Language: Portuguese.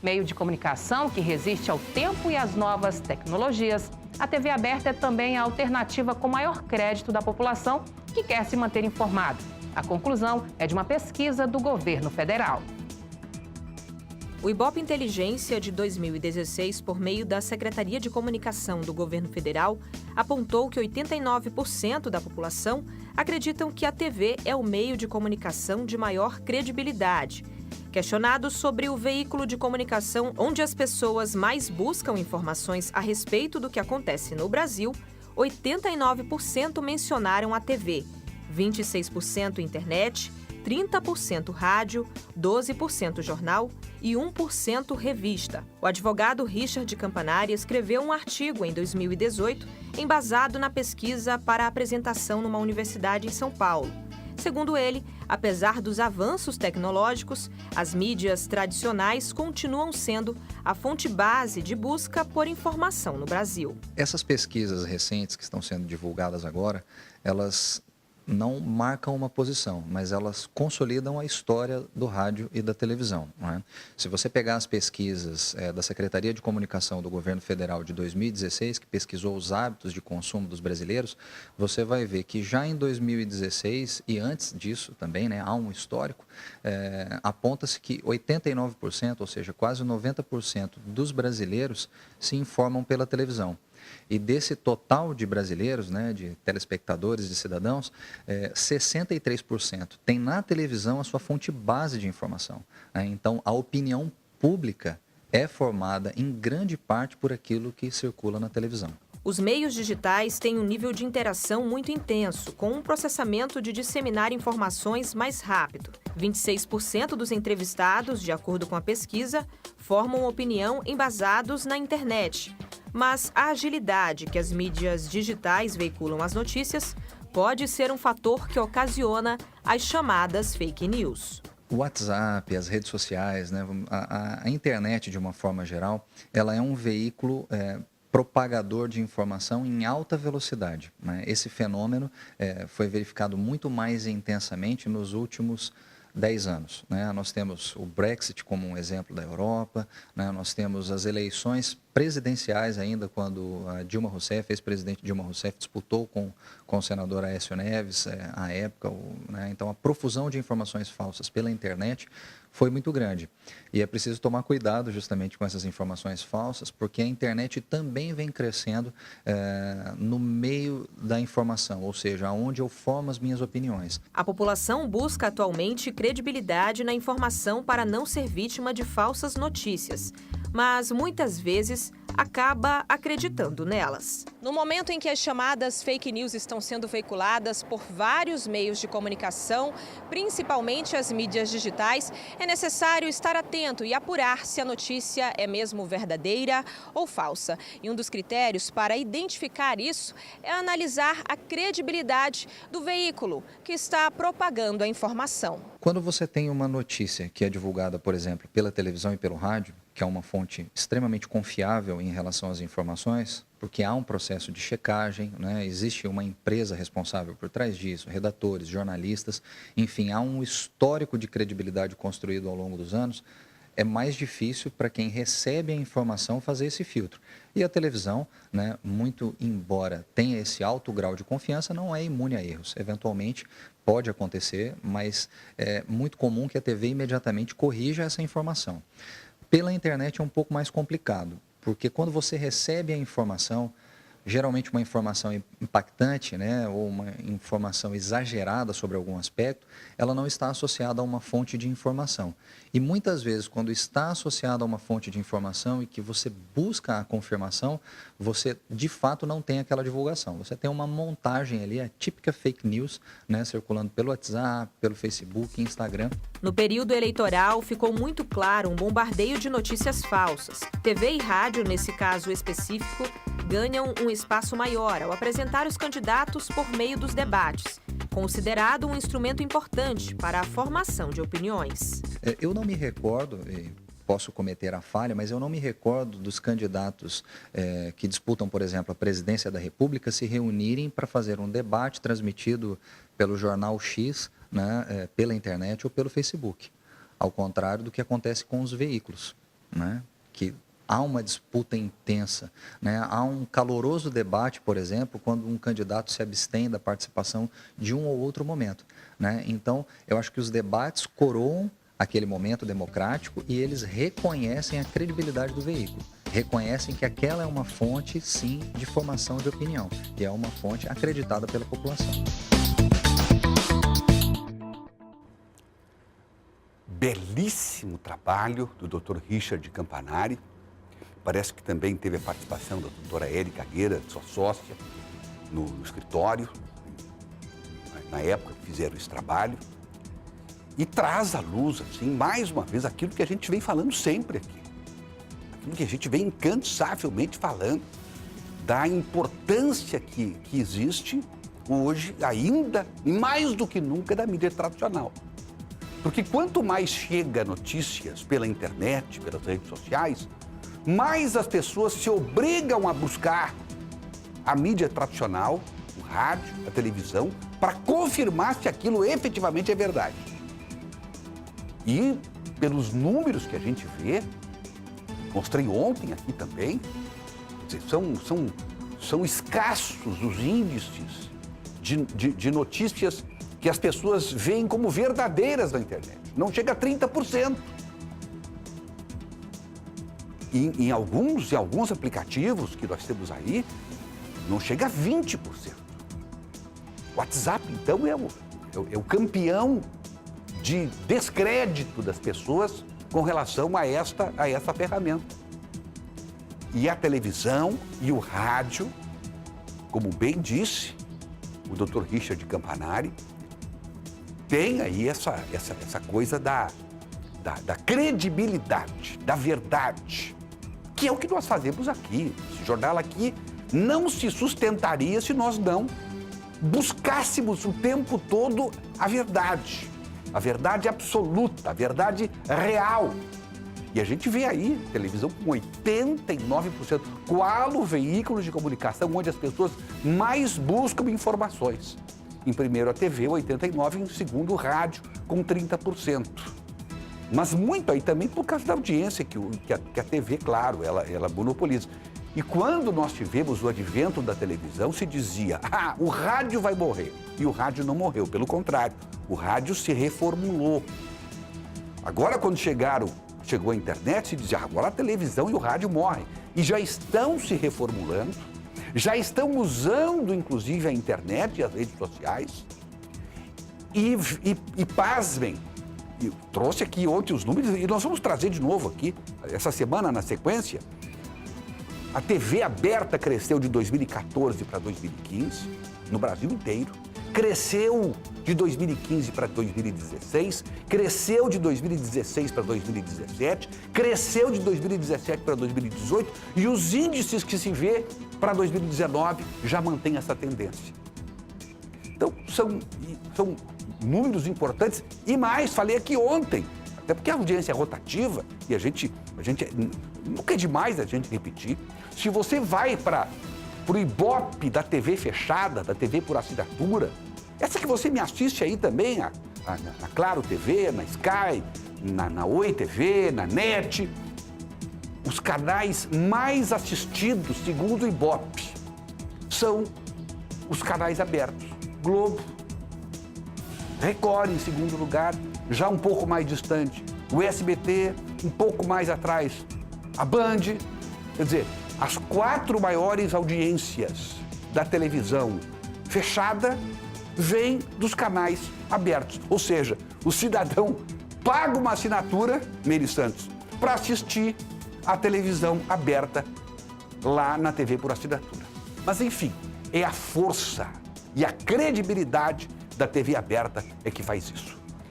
Meio de comunicação que resiste ao tempo e às novas tecnologias, a TV aberta é também a alternativa com maior crédito da população que quer se manter informada. A conclusão é de uma pesquisa do governo federal. O Ibope Inteligência de 2016, por meio da Secretaria de Comunicação do Governo Federal, apontou que 89% da população acreditam que a TV é o meio de comunicação de maior credibilidade. Questionado sobre o veículo de comunicação onde as pessoas mais buscam informações a respeito do que acontece no Brasil, 89% mencionaram a TV, 26% internet, 30% rádio, 12% jornal e 1% revista. O advogado Richard Campanari escreveu um artigo em 2018, embasado na pesquisa para apresentação numa universidade em São Paulo. Segundo ele, apesar dos avanços tecnológicos, as mídias tradicionais continuam sendo a fonte base de busca por informação no Brasil. Essas pesquisas recentes que estão sendo divulgadas agora, elas não marcam uma posição, mas elas consolidam a história do rádio e da televisão. Não é? Se você pegar as pesquisas da Secretaria de Comunicação do Governo Federal de 2016, que pesquisou os hábitos de consumo dos brasileiros, você vai ver que já em 2016 e antes disso também, né, há um histórico, aponta-se que 89%, ou seja, quase 90% dos brasileiros se informam pela televisão. E desse total de brasileiros, né, de telespectadores, de cidadãos, 63% tem na televisão a sua fonte base de informação. Né? Então, a opinião pública é formada em grande parte por aquilo que circula na televisão. Os meios digitais têm um nível de interação muito intenso, com um processamento de disseminar informações mais rápido. 26% dos entrevistados, de acordo com a pesquisa, formam opinião embasados na internet. Mas a agilidade que as mídias digitais veiculam as notícias pode ser um fator que ocasiona as chamadas fake news. O WhatsApp, as redes sociais, né, a internet de uma forma geral, ela é um veículo propagador de informação em alta velocidade. Né? Esse fenômeno foi verificado muito mais intensamente nos últimos 10 anos. Né? Nós temos o Brexit como um exemplo da Europa, né? Nós temos as eleições presidenciais ainda, quando a Dilma Rousseff, ex-presidente Dilma Rousseff, disputou com o senador Aécio Neves, à época. Né? Então, a profusão de informações falsas pela internet foi muito grande. E é preciso tomar cuidado justamente com essas informações falsas, porque a internet também vem crescendo no meio da informação, ou seja, onde eu formo as minhas opiniões. A população busca atualmente credibilidade na informação para não ser vítima de falsas notícias, mas muitas vezes acaba acreditando nelas. No momento em que as chamadas fake news estão sendo veiculadas por vários meios de comunicação, principalmente as mídias digitais, é necessário estar atento e apurar se a notícia é mesmo verdadeira ou falsa. E um dos critérios para identificar isso é analisar a credibilidade do veículo que está propagando a informação. Quando você tem uma notícia que é divulgada, por exemplo, pela televisão e pelo rádio, que é uma fonte extremamente confiável em relação às informações, porque há um processo de checagem, né? Existe uma empresa responsável por trás disso, redatores, jornalistas, enfim, há um histórico de credibilidade construído ao longo dos anos. É mais difícil para quem recebe a informação fazer esse filtro. E a televisão, né, muito embora tenha esse alto grau de confiança, não é imune a erros. Eventualmente pode acontecer, mas é muito comum que a TV imediatamente corrija essa informação. Pela internet é um pouco mais complicado, porque quando você recebe a informação, geralmente uma informação impactante, né, ou uma informação exagerada sobre algum aspecto, ela não está associada a uma fonte de informação. E muitas vezes, quando está associada a uma fonte de informação e que você busca a confirmação, você de fato não tem aquela divulgação. Você tem uma montagem ali, a típica fake news, né, circulando pelo WhatsApp, pelo Facebook, Instagram. No período eleitoral, ficou muito claro um bombardeio de notícias falsas. TV e rádio, nesse caso específico, ganham um espaço maior ao apresentar os candidatos por meio dos debates, considerado um instrumento importante para a formação de opiniões. Eu não me recordo, posso cometer a falha, mas eu não me recordo dos candidatos que disputam, por exemplo, a presidência da República se reunirem para fazer um debate transmitido pelo jornal X, né, pela internet ou pelo Facebook, ao contrário do que acontece com os veículos. né? Que há uma disputa intensa, né? Há um caloroso debate, por exemplo, quando um candidato se abstém da participação de um ou outro momento, né? Então, eu acho que os debates coroam aquele momento democrático e eles reconhecem a credibilidade do veículo, reconhecem que aquela é uma fonte, sim, de formação de opinião, e é uma fonte acreditada pela população. Belíssimo trabalho do Dr. Richard Campanari. Parece que também teve a participação da doutora Érica Gueira, sua sócia, no escritório, na época que fizeram esse trabalho. E traz à luz, assim, mais uma vez, aquilo que a gente vem falando sempre aqui. Aquilo que a gente vem incansavelmente falando, da importância que existe hoje, ainda, e mais do que nunca, da mídia tradicional. Porque quanto mais chega notícias pela internet, pelas redes sociais, mais as pessoas se obrigam a buscar a mídia tradicional, o rádio, a televisão, para confirmar se aquilo efetivamente é verdade. E pelos números que a gente vê, mostrei ontem aqui também, são escassos os índices de notícias que as pessoas veem como verdadeiras na internet. Não chega a 30%. Em alguns aplicativos que nós temos aí, não chega a 20%. O WhatsApp, então, é o campeão de descrédito das pessoas com relação a esta ferramenta. E a televisão e o rádio, como bem disse o Dr. Richard Campanari, tem aí essa coisa da credibilidade, da verdade, que é o que nós fazemos aqui. Esse jornal aqui não se sustentaria se nós não buscássemos o tempo todo a verdade absoluta, a verdade real. E a gente vê aí televisão com 89%. Qual o veículo de comunicação onde as pessoas mais buscam informações? Em primeiro a TV, 89%, em segundo o rádio, com 30%. Mas muito aí também por causa da audiência que a TV, claro, ela monopoliza. E quando nós tivemos o advento da televisão, se dizia, o rádio vai morrer. E o rádio não morreu, pelo contrário, o rádio se reformulou. Agora, quando chegou a internet, se dizia, agora a televisão e o rádio morrem. E já estão se reformulando, já estão usando, inclusive, a internet e as redes sociais. E pasmem, eu trouxe aqui ontem os números e nós vamos trazer de novo aqui, essa semana, na sequência. A TV aberta cresceu de 2014 para 2015, no Brasil inteiro. Cresceu de 2015 para 2016, cresceu de 2016 para 2017, cresceu de 2017 para 2018 e os índices que se vê para 2019 já mantêm essa tendência. Então, são números importantes e mais, falei aqui ontem, até porque a audiência é rotativa e a gente nunca é demais a gente repetir. Se você vai para o Ibope da TV fechada, da TV por assinatura, essa que você me assiste aí também, na Claro TV, na Sky, na Oi TV, na NET, os canais mais assistidos, segundo o Ibope, são os canais abertos. Globo, Record em segundo lugar, já um pouco mais distante, o SBT um pouco mais atrás, a Band, quer dizer, as 4 maiores audiências da televisão fechada vêm dos canais abertos. Ou seja, o cidadão paga uma assinatura, Meire Santos, para assistir a televisão aberta lá na TV por assinatura. Mas, enfim, é a força e a credibilidade da TV aberta é que faz isso.